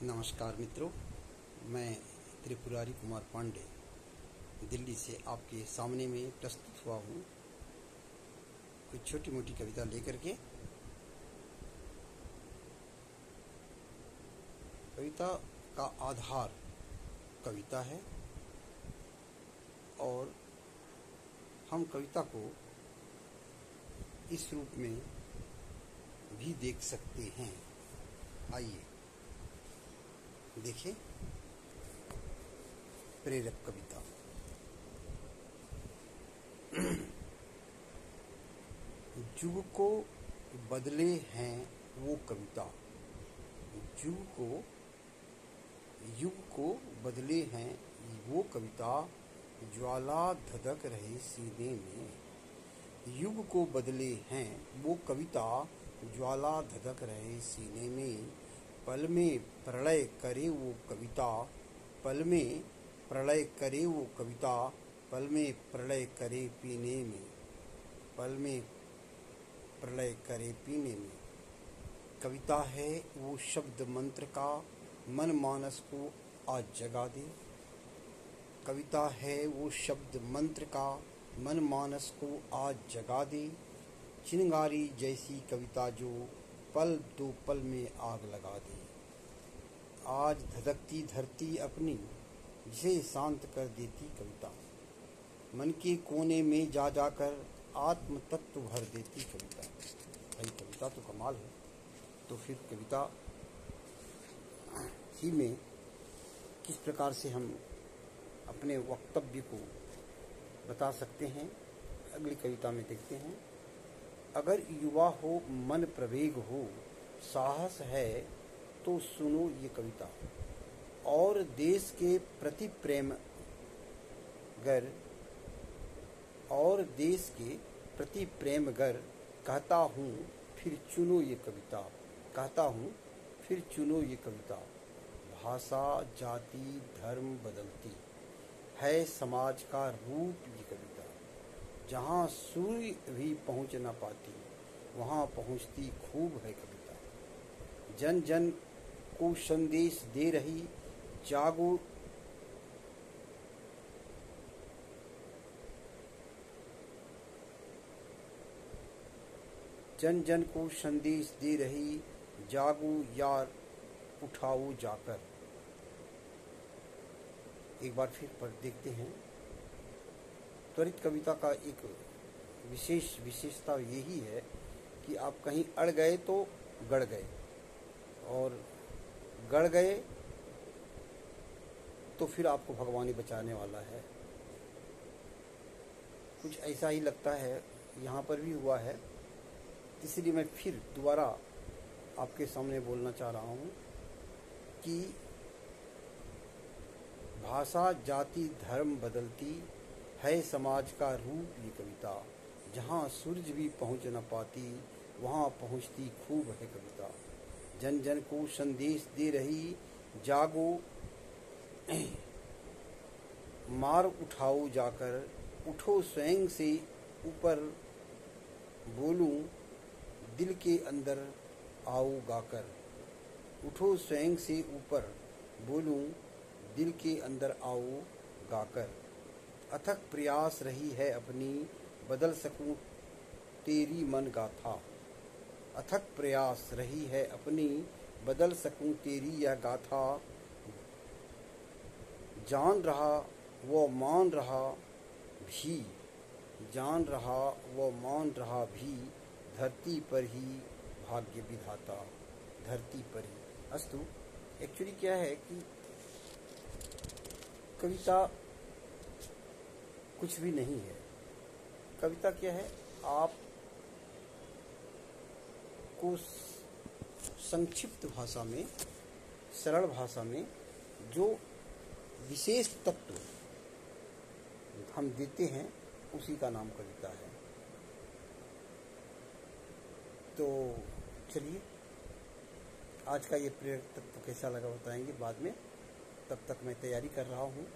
नमस्कार मित्रों, मैं त्रिपुरारी कुमार पांडे दिल्ली से आपके सामने में प्रस्तुत हुआ हूँ कुछ छोटी मोटी कविता लेकर के। कविता का आधार कविता है और हम कविता को इस रूप में भी देख सकते हैं। आइए देखिए प्रेरक कविता। युग को बदले हैं वो कविता, युग को बदले हैं वो कविता, ज्वाला धधक रहे सीने में। युग को बदले हैं वो कविता, ज्वाला धधक रहे सीने में। पल में प्रलय करे वो कविता, पल में प्रलय करे वो कविता, पल में प्रलय करे पीने में, पल में प्रलय करे पीने में। कविता है वो शब्द मंत्र का, मन मानस को आज जगा दे। कविता है वो शब्द मंत्र का, मन मानस को आज जगा दे। चिंगारी जैसी कविता जो पल दो पल में आग लगा दे। आज धधकती धरती अपनी, जिसे शांत कर देती कविता। मन के कोने में जा जाकर आत्म तत्व भर देती कविता। भाई कविता तो कमाल है। तो फिर कविता ही में किस प्रकार से हम अपने वक्तव्य को बता सकते हैं, अगली कविता में देखते हैं। अगर युवा हो मन प्रवेग हो, साहस है तो सुनो ये कविता। और देश के प्रति प्रेम गर, और देश के प्रति प्रेम गर, कहता हूँ फिर चुनो ये कविता, कहता हूँ फिर चुनो ये कविता। भाषा जाति धर्म बदलती है समाज का रूप ये कविता। जहाँ सूर्य भी पहुँच न पाती, वहाँ पहुँचती खूब है कविता। जन जन को संदेश दे रही, जागो जन जन को संदेश दे रही, जागो यार उठाओ जाकर। एक बार फिर पर देखते हैं। त्वरित कविता का एक विशेषता यही है कि आप कहीं अड़ गए तो गड़ गए, और गड़ गए तो फिर आपको भगवान ही बचाने वाला है। कुछ ऐसा ही लगता है यहाँ पर भी हुआ है, इसलिए मैं फिर दोबारा आपके सामने बोलना चाह रहा हूँ कि भाषा जाति धर्म बदलती है समाज का रूप ये कविता। जहाँ सूरज भी पहुँच न पाती, वहाँ पहुँचती खूब है कविता। जन जन को संदेश दे रही, जागो मार उठाओ जाकर। उठो स्वयं से ऊपर, बोलूं दिल के अंदर आओ गाकर। उठो स्वयं से ऊपर, बोलूं दिल के अंदर आओ गाकर। अथक प्रयास रही है अपनी, बदल सकूं तेरी मन गाथा। अथक प्रयास रही है अपनी, बदल सकूं तेरी यह गाथा। जान रहा वो मान रहा भी, जान रहा वो मान रहा भी, धरती पर ही भाग्य विधाता, धरती पर ही। अस्तु एक्चुअली क्या है कि कविता कुछ भी नहीं है। कविता क्या है, आप को संक्षिप्त भाषा में, सरल भाषा में जो विशेष तत्व हम देते हैं, उसी का नाम कविता है। तो चलिए आज का ये प्रेरक तत्व कैसा लगा बताएंगे बाद में। तब तक मैं तैयारी कर रहा हूँ,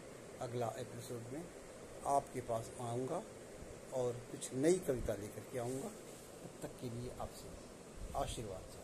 अगला एपिसोड में आपके पास आऊँगा और कुछ नई कविता लेकर के आऊँगा। तब तक के लिए आपसे आशीर्वाद।